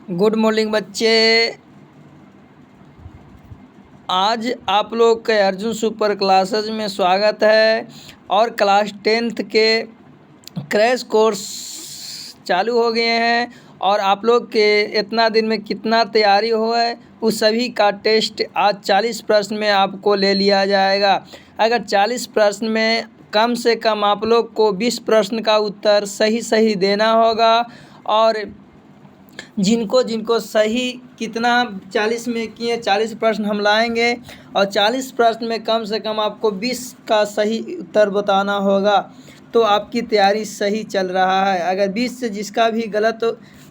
Good morning बच्चे। आज आप लोग के अर्जुन सुपर क्लासेज में स्वागत है। और क्लास 10th के क्रैश कोर्स चालू हो गए हैं और आप लोग के इतना दिन में कितना तैयारी हो है उस सभी का टेस्ट आज 40 प्रश्न में आपको ले लिया जाएगा। अगर 40 प्रश्न में कम से कम आप लोग को 20 प्रश्न का उत्तर सही देना होगा। और जिनको सही कितना 40 में किए 40 प्रश्न हम लाएंगे और 40 प्रश्न में कम से कम आपको 20 का सही उत्तर बताना होगा तो आपकी तैयारी सही चल रहा है। अगर 20 से जिसका भी गलत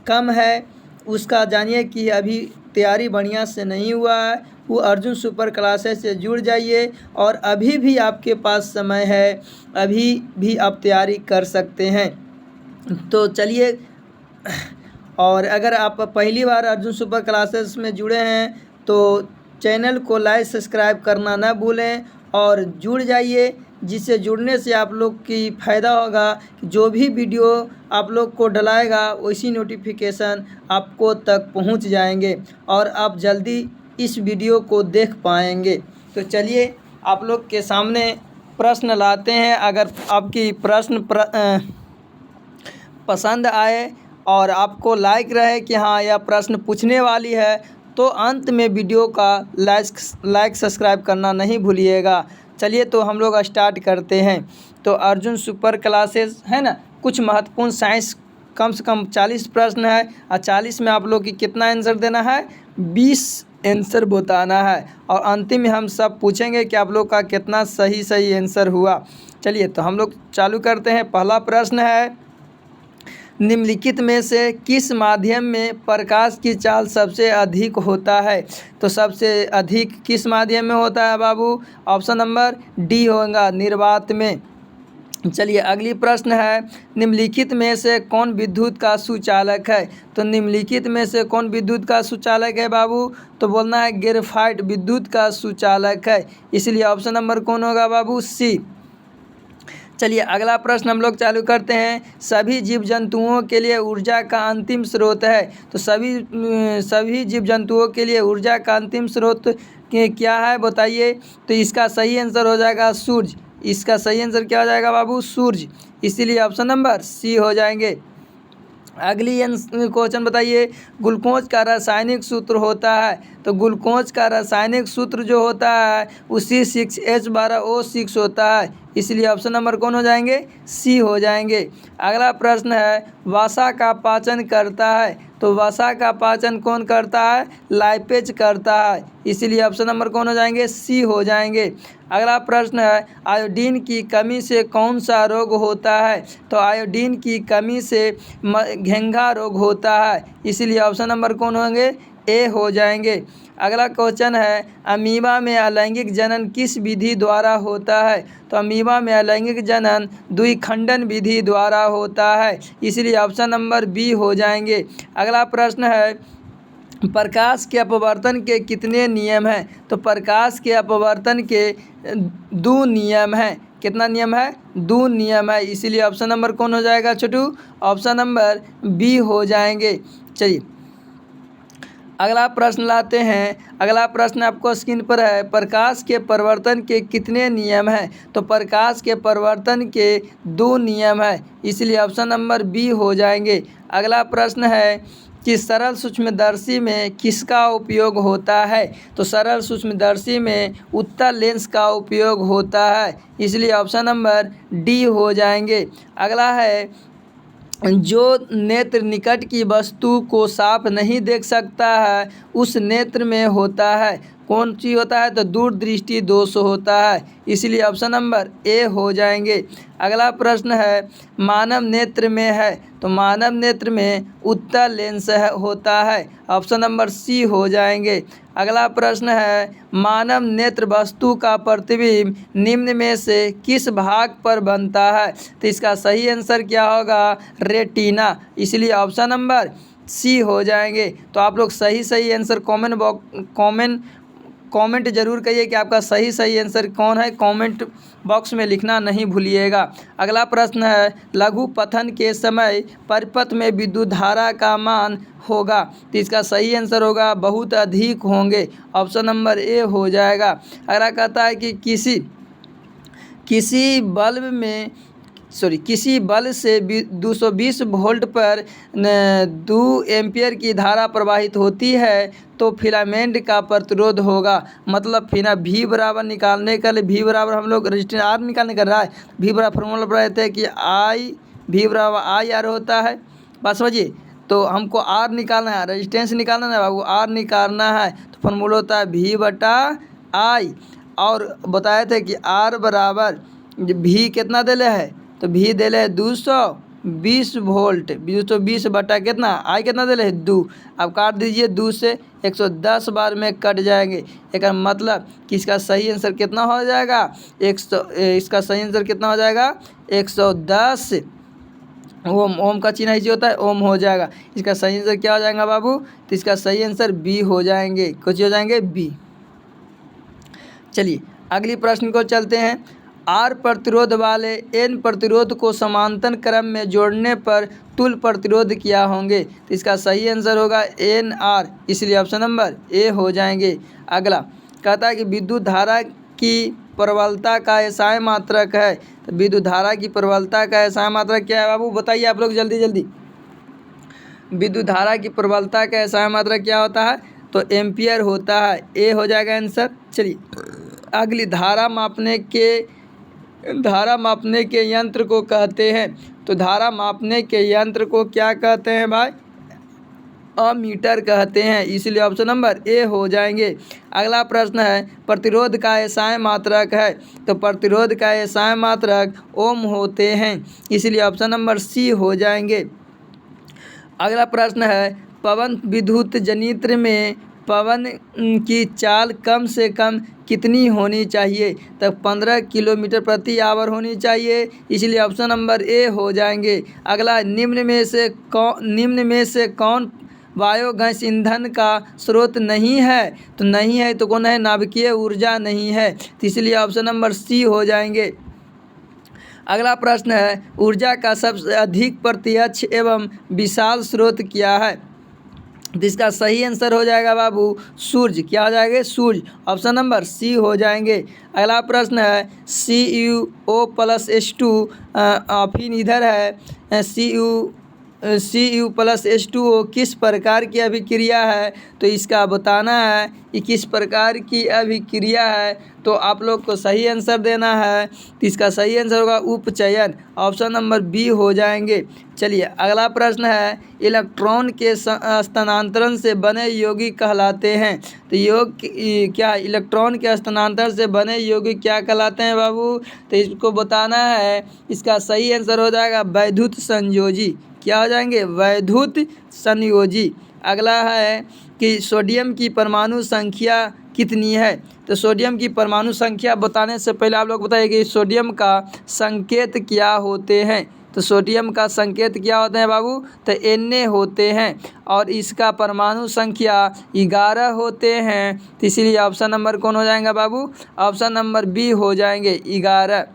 कम है उसका जानिए कि अभी तैयारी बढ़िया से नहीं हुआ है। वो अर्जुन सुपर क्लासेस से जुड़ जाइए और अभी भी आपके पास समय है, अभी भी आप तैयारी कर सकते हैं। तो चलिए, और अगर आप पहली बार अर्जुन सुपर क्लासेस में जुड़े हैं तो चैनल को लाइक सब्सक्राइब करना ना भूलें और जुड़ जाइए, जिससे जुड़ने से आप लोग की फ़ायदा होगा। जो भी वीडियो आप लोग को डलाएगा वैसी नोटिफिकेशन आपको तक पहुंच जाएंगे और आप जल्दी इस वीडियो को देख पाएंगे। तो चलिए आप लोग के सामने प्रश्न लाते हैं। अगर आपकी प्रश्न पसंद आए और आपको लाइक रहे कि हाँ यह प्रश्न पूछने वाली है तो अंत में वीडियो का लाइक सब्सक्राइब करना नहीं भूलिएगा। चलिए तो हम लोग स्टार्ट करते हैं। तो अर्जुन सुपर क्लासेस है ना, कुछ महत्वपूर्ण साइंस कम से कम 40 प्रश्न है और 40 में आप लोग की कितना आंसर देना है, 20 आंसर बताना है। और अंतिम में हम सब पूछेंगे कि आप लोग का कितना सही आंसर हुआ। चलिए तो हम लोग चालू करते हैं। पहला प्रश्न है, निम्नलिखित में से किस माध्यम में प्रकाश की चाल सबसे अधिक होता है? तो सबसे अधिक किस माध्यम में होता है बाबू? ऑप्शन नंबर डी होगा, निर्वात में। चलिए अगली प्रश्न है, निम्नलिखित में से कौन विद्युत का सुचालक है? तो निम्नलिखित में से कौन विद्युत का सुचालक है बाबू? तो बोलना है ग्रेफाइट विद्युत का सुचालक है, इसलिए ऑप्शन नंबर कौन होगा बाबू? सी। चलिए अगला प्रश्न हम लोग चालू करते हैं। सभी जीव जंतुओं के लिए ऊर्जा का अंतिम स्रोत है। तो सभी जीव जंतुओं के लिए ऊर्जा का अंतिम स्रोत क्या है बताइए? तो इसका सही आंसर हो जाएगा सूर्य। इसका सही आंसर क्या हो जाएगा बाबू? सूर्य, इसीलिए ऑप्शन नंबर सी हो जाएंगे। अगली क्वेश्चन बताइए, ग्लूकोज का रासायनिक सूत्र होता है। तो ग्लूकोज का रासायनिक सूत्र जो होता है वो C6H12O6 होता है, इसलिए ऑप्शन नंबर कौन हो जाएंगे? सी हो जाएंगे। अगला प्रश्न है, वसा का पाचन करता है। तो वसा का पाचन कौन करता है? लाइपेज करता है, इसीलिए ऑप्शन नंबर कौन हो जाएंगे? सी हो जाएंगे। अगला प्रश्न है, आयोडीन की कमी से कौन सा रोग होता है? तो आयोडीन की कमी से घेंघा रोग होता है, इसीलिए ऑप्शन नंबर कौन होंगे? ए हो जाएंगे। अगला क्वेश्चन है, अमीबा में अलैंगिक जनन किस विधि द्वारा होता है? तो अमीबा में अलैंगिक जनन द्विखंडन विधि द्वारा होता है, इसलिए ऑप्शन नंबर बी हो जाएंगे। अगला प्रश्न है, प्रकाश के अपवर्तन के कितने नियम हैं? तो प्रकाश के अपवर्तन के 2 नियम हैं। कितना नियम है? 2 नियम है, इसीलिए ऑप्शन नंबर कौन हो जाएगा छोटू? ऑप्शन नंबर बी हो जाएंगे। चलिए अगला प्रश्न लाते हैं। अगला प्रश्न आपको स्क्रीन पर है, प्रकाश के परिवर्तन के कितने नियम हैं? तो प्रकाश के परिवर्तन के 2 नियम है, इसलिए ऑप्शन नंबर बी हो जाएंगे। अगला प्रश्न है कि सरल सूक्ष्मदर्शी में किसका उपयोग होता है? तो सरल सूक्ष्मदर्शी में उत्तल लेंस का उपयोग होता है, इसलिए ऑप्शन नंबर डी हो जाएंगे। अगला है, जो नेत्र निकट की वस्तु को साफ नहीं देख सकता है उस नेत्र में होता है, कौन सी होता है? तो दूरदृष्टि दोष होता है, इसलिए ऑप्शन नंबर ए हो जाएंगे। अगला प्रश्न है, मानव नेत्र में है। तो मानव नेत्र में उत्तल लेंस होता है, ऑप्शन नंबर सी हो जाएंगे। अगला प्रश्न है, मानव नेत्र वस्तु का प्रतिबिंब निम्न में से किस भाग पर बनता है? तो इसका सही आंसर क्या होगा? रेटिना, इसलिए ऑप्शन कमेंट जरूर करिए कि आपका सही आंसर कौन है, कमेंट बॉक्स में लिखना नहीं भूलिएगा। अगला प्रश्न है, लघु पतन के समय परिपथ में विद्युत धारा का मान होगा। तो इसका सही आंसर होगा बहुत अधिक होंगे, ऑप्शन नंबर ए हो जाएगा। अगला कहता है कि किसी बल्ब से 220 वोल्ट पर 2 एम्पियर की धारा प्रवाहित होती है तो फिलामेंट का प्रतिरोध होगा। मतलब V बराबर निकालने के लिए V बराबर हम लोग रजिस्टेंस R निकालने कर रहा है। V बराबर फॉर्मूला पर रहते हैं कि V बराबर IR होता है, बात समझिए। तो हमको R निकालना है, रजिस्टेंस निकालना है बाबू, R निकालना है तो फॉर्मूला होता है V/I। और बताए थे कि R बराबर V कितना देले है, तो V देले है 220 वोल्ट, 220 बटा कितना I कितना देले है 2। अब काट दीजिए 2 से 110 बार में कट जाएंगे। एक मतलब कि इसका सही आंसर कितना हो जाएगा, 100। इसका सही आंसर कितना हो जाएगा 110 ओम। ओम का चिन्ह जो होता है ओम हो जाएगा। इसका सही आंसर क्या हो जाएगा बाबू, तो इसका सही आंसर बी हो जाएंगे। कुछ हो जाएंगे बी। चलिए अगली प्रश्न को चलते हैं। आर प्रतिरोध वाले एन प्रतिरोध को समांतर क्रम में जोड़ने पर तुल्य प्रतिरोध क्या होंगे। तो इसका सही आंसर होगा एन आर, इसलिए ऑप्शन नंबर ए हो जाएंगे। अगला कहता है कि विद्युत धारा की प्रबलता का एसआई मात्रक है। तो विद्युत धारा की प्रबलता का एसआई मात्रक क्या है बाबू, बताइए आप लोग जल्दी जल्दी। विद्युत धारा की प्रबलता का एसआई मात्रक क्या होता है, तो एम्पियर होता है, ए हो जाएगा आंसर। चलिए अगली धारा मापने के यंत्र को कहते हैं। तो धारा मापने के यंत्र को क्या कहते हैं भाई, अमीटर कहते हैं, इसलिए ऑप्शन नंबर ए हो जाएंगे। अगला प्रश्न है, प्रतिरोध का एसआई मात्रक है। तो प्रतिरोध का एसआई मात्रक ओम होते हैं, इसलिए ऑप्शन नंबर सी हो जाएंगे। अगला प्रश्न है, पवन विद्युत जनित्र में पवन की चाल कम से कम कितनी होनी चाहिए। तो 15 किलोमीटर प्रति आवर होनी चाहिए, इसलिए ऑप्शन नंबर ए हो जाएंगे। अगला, निम्न में से कौन बायोगैस ईंधन का स्रोत नहीं है। तो नहीं है तो कौन है, नाभिकीय ऊर्जा नहीं है, तो इसलिए ऑप्शन नंबर सी हो जाएंगे। अगला प्रश्न है, ऊर्जा का सबसे अधिक प्रत्यक्ष एवं विशाल स्रोत क्या है। तो इसका सही आंसर हो जाएगा बाबू सूर्य। क्या हो जाएगा, सूर्य, ऑप्शन नंबर सी हो जाएंगे। अगला प्रश्न है, CuO+H2 फिर इधर है Cu+H2O किस प्रकार की अभिक्रिया है। तो इसका बताना है कि किस प्रकार की अभिक्रिया है, तो आप लोग को सही आंसर देना है। तो इसका सही आंसर होगा उपचयन, ऑप्शन नंबर बी हो जाएंगे। चलिए अगला प्रश्न है, इलेक्ट्रॉन के स्थानांतरण से बने यौगिक कहलाते हैं। तो क्या इलेक्ट्रॉन के स्थानांतरण से बने यौगिक क्या कहलाते हैं बाबू, तो इसको बताना है। इसका सही आंसर हो जाएगा वैद्युत संयोजी। क्या हो जाएंगे, वैद्युत संयोजी। अगला है कि सोडियम की परमाणु संख्या कितनी है। तो सोडियम की परमाणु संख्या बताने से पहले आप लोग बताइए कि सोडियम का संकेत क्या होते हैं। तो सोडियम का संकेत क्या होते हैं बाबू, तो Na होते हैं, और इसका परमाणु संख्या 11 होते हैं, तो इसीलिए ऑप्शन नंबर कौन हो जाएगा बाबू, ऑप्शन नंबर बी हो जाएंगे 11।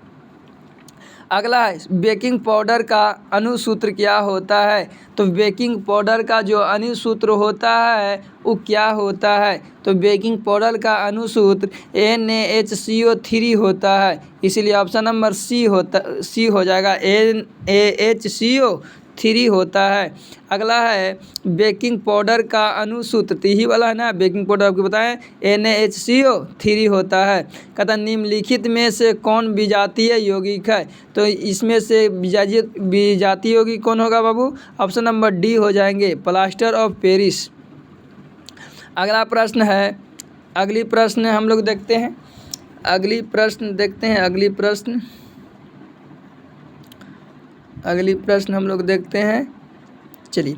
अगला है, बेकिंग पाउडर का अणुसूत्र क्या होता है। तो बेकिंग पाउडर का जो अणुसूत्र होता है वो क्या होता है। तो बेकिंग पाउडर का अणुसूत्र NaHCO3 होता है, इसीलिए ऑप्शन नंबर सी हो जाएगा, NaHCO3 होता है। अगला है, बेकिंग पाउडर का अणुसूत्र, तो यही वाला है ना, बेकिंग पाउडर आपको बताएं NaHCO3 होता है। कहता निम्नलिखित में से कौन विजातीय यौगिक है। तो इसमें से विजातीय यौगिक कौन होगा बाबू, ऑप्शन नंबर डी हो जाएंगे, प्लास्टर ऑफ पेरिस। अगला प्रश्न है, अगली प्रश्न हम लोग देखते हैं, अगली प्रश्न हम लोग देखते हैं। चलिए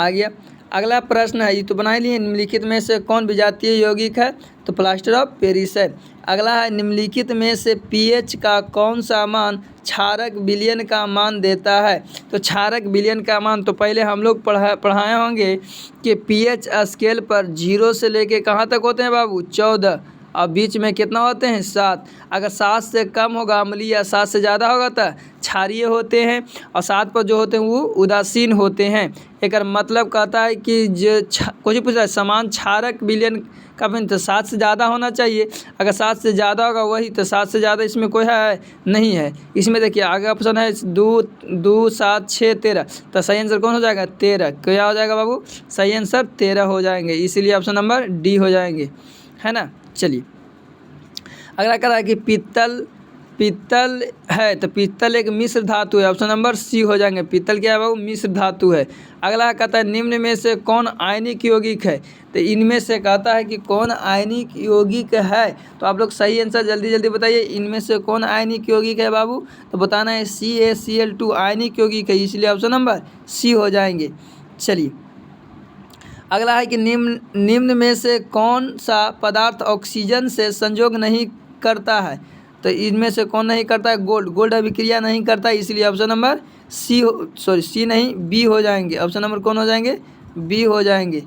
आ गया। अगला प्रश्न है, ये तो बना ही लिए, निम्नलिखित में से कौन विजातीय यौगिक है? तो प्लास्टर ऑफ पेरिस है। अगला है, निम्नलिखित में से पीएच का कौन सा मान क्षारक विलयन का मान देता है? तो क्षारक विलयन का मान तो पहले हम लोग पढ़ाए होंगे कि पीएच स्केल पर 0 से लेके कहाँ तक होते हैं बाबू? 14, और बीच में कितना होते हैं? 7। अगर 7 से कम होगा अम्लीय या 7 से ज़्यादा होगा तो क्षारीय होते हैं, और 7 पर जो होते हैं वो उदासीन होते हैं। एक मतलब कहता है कि जो कुछ पूछ रहा है समान क्षारक विलयन का मान तो 7 से ज़्यादा होना चाहिए। अगर 7 से ज़्यादा होगा वही, तो 7 से ज़्यादा इसमें कोई है नहीं है। इसमें देखिए आगे ऑप्शन है 2, 7, 6, 13, तो सही आंसर कौन हो जाएगा? 13। क्या हो जाएगा बाबू? सही आंसर 13 हो जाएंगे, इसीलिए ऑप्शन नंबर डी हो जाएंगे, है ना। चलिए अगला कह रहा है कि पीतल है, तो पीतल एक मिश्र धातु है, ऑप्शन नंबर सी हो जाएंगे। पीतल क्या है बाबू? मिश्र धातु है। अगला कहता है निम्न में से कौन आयनिक यौगिक है? तो इनमें से कहता है कि कौन आयनिक यौगिक है, तो आप लोग सही आंसर जल्दी जल्दी बताइए। इनमें से कौन आयनिक यौगिक है बाबू? तो बताना है CaCl2 आयनिक यौगिक है, इसलिए ऑप्शन नंबर सी हो जाएंगे। चलिए अगला है कि निम्न में से कौन सा पदार्थ ऑक्सीजन से संयोग नहीं करता है? तो इनमें से कौन नहीं करता है? गोल्ड अभिक्रिया नहीं करता, इसलिए ऑप्शन नंबर सी नहीं, बी हो जाएंगे। ऑप्शन नंबर कौन हो जाएंगे? बी हो जाएंगे।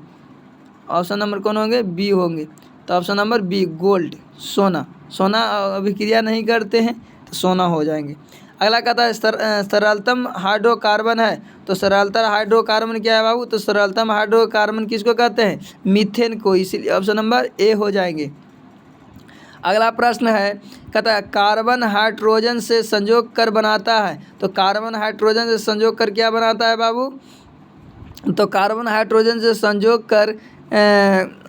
ऑप्शन नंबर कौन होंगे? बी होंगे। तो ऑप्शन नंबर बी गोल्ड, सोना अभिक्रिया नहीं करते हैं, तो सोना हो जाएंगे। अगला कहता है सरलतम हाइड्रोकार्बन है, तो सरलतम हाइड्रोकार्बन क्या है बाबू? तो सरलतम हाइड्रोकार्बन किसको कहते हैं? मीथेन को, इसीलिए ऑप्शन नंबर ए हो जाएंगे। अगला प्रश्न है, कहता है कार्बन हाइड्रोजन से संयोग कर बनाता है, तो कार्बन हाइड्रोजन से संयोग कर क्या बनाता है बाबू? तो कार्बन हाइड्रोजन से संयोग कर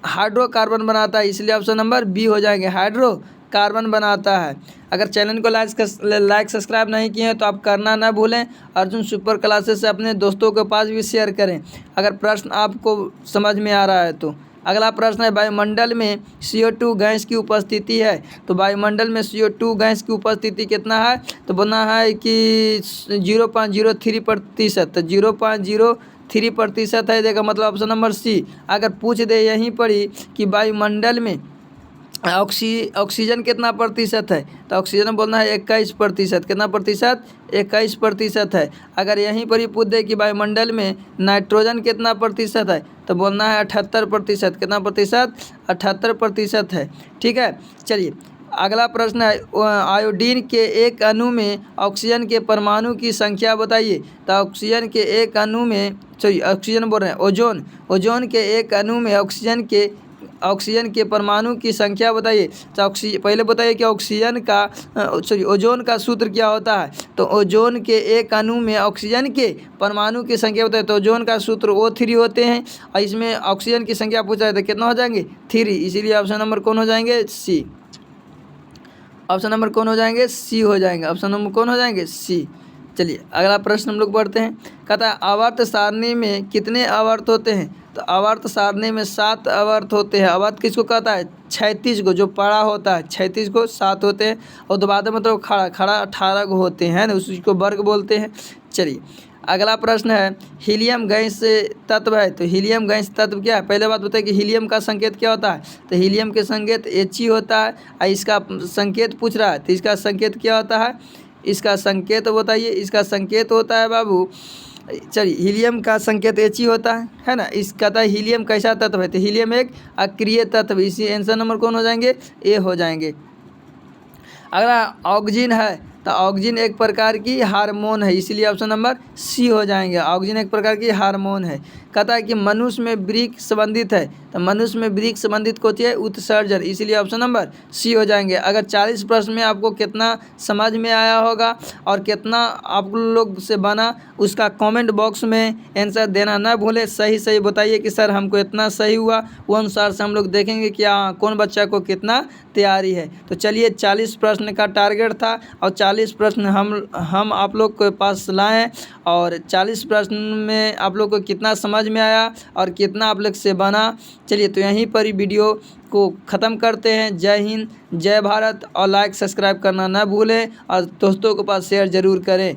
हाइड्रोकार्बन बनाता है, इसलिए ऑप्शन नंबर बी हो जाएंगे, हाइड्रोकार्बन बनाता है। अगर चैनल को लाइक सब्सक्राइब नहीं किए हैं तो आप करना ना भूलें। अर्जुन सुपर क्लासेस से अपने दोस्तों के पास भी शेयर करें अगर प्रश्न आपको समझ में आ रहा है तो। अगला प्रश्न है, वायुमंडल में CO2 गैस की उपस्थिति है, तो वायुमंडल में CO2 गैस की उपस्थिति कितना है? तो बोलना है कि 0.03%, तो 0.03% है, देखा मतलब ऑप्शन नंबर सी। अगर पूछ दे यहीं पर ही कि वायुमंडल में ऑक्सीजन कितना प्रतिशत है, तो ऑक्सीजन बोलना है 21%। कितना प्रतिशत? 21% है। अगर यहीं पर ही पूछ दे कि वायुमंडल में नाइट्रोजन कितना प्रतिशत है, तो बोलना है 78%। कितना प्रतिशत? 78% है, ठीक है। चलिए अगला प्रश्न है, आयोडीन के एक अणु में ऑक्सीजन के परमाणु की संख्या बताइए। तो ऑक्सीजन के एक अणु में ऑक्सीजन बोल रहे हैं, ओजोन के एक अणु में ऑक्सीजन के परमाणु की संख्या बताइए। तो पहले बताइए कि ओजोन का सूत्र क्या होता है। तो ओजोन के एक अणु में ऑक्सीजन के परमाणु की संख्या बताइए, तो ओजोन का सूत्र O3 होते हैं, और इसमें ऑक्सीजन की संख्या पूछा है तो कितना हो जाएंगे? 3, इसीलिए ऑप्शन नंबर कौन हो जाएंगे? सी। ऑप्शन नंबर कौन हो जाएंगे? सी हो जाएंगे। ऑप्शन नंबर कौन हो जाएंगे? सी। चलिए अगला प्रश्न हम लोग पढ़ते हैं। कहता है आवर्त सारणी में कितने आवर्त होते हैं? तो आवर्त सारणी में 7 आवर्त होते हैं। आवर्त किसको कहता है? 36 को, जो पड़ा होता है 36 को 7 होते हैं, और दोबारा मतलब खड़ा 18 को होते हैं ना, उसी को वर्ग बोलते हैं। चलिए अगला प्रश्न है, हीलियम गैस तत्व है, तो हीलियम गैस तत्व क्या है? पहले बात बताइए कि हीलियम का संकेत क्या होता है। तो हीलियम के संकेत He होता है, और इसका संकेत पूछ रहा है तो इसका संकेत क्या होता है? इसका संकेत बताइए। इसका संकेत होता है बाबू, चलिए हीलियम का संकेत He होता है ना। इसका था हीलियम कैसा तत्व है? तो हीलियम एक अक्रिय तत्व, इसी आंसर नंबर कौन हो जाएंगे? ए हो जाएंगे। अगला ऑक्सीजन है, तो ऑक्सीजन एक प्रकार की हार्मोन है, इसलिए ऑप्शन नंबर सी हो जाएंगे। ऑक्सीजन एक प्रकार की हार्मोन है। कहता है कि मनुष्य में वृक्क संबंधित है, तो मनुष्य में वृक्क संबंधित को होती है उत्सर्जन, इसीलिए ऑप्शन नंबर सी हो जाएंगे। अगर 40 प्रश्न में आपको कितना समझ में आया होगा और कितना आप लोग से बना, उसका कमेंट बॉक्स में आंसर देना ना भूले। सही बताइए कि सर हमको इतना सही हुआ, वो अनुसार से हम लोग देखेंगे कि हाँ कौन बच्चा को कितना तैयारी है। तो चलिए 40 प्रश्न का टारगेट था, और 40 प्रश्न हम आप लोग के पास लाएँ, और 40 प्रश्न में आप लोग को कितना समझ में आया और कितना आप लोग से बना। चलिए तो यहीं पर ही वीडियो को ख़त्म करते हैं। जय हिंद, जय भारत, और लाइक सब्सक्राइब करना ना भूलें, और दोस्तों के पास शेयर ज़रूर करें।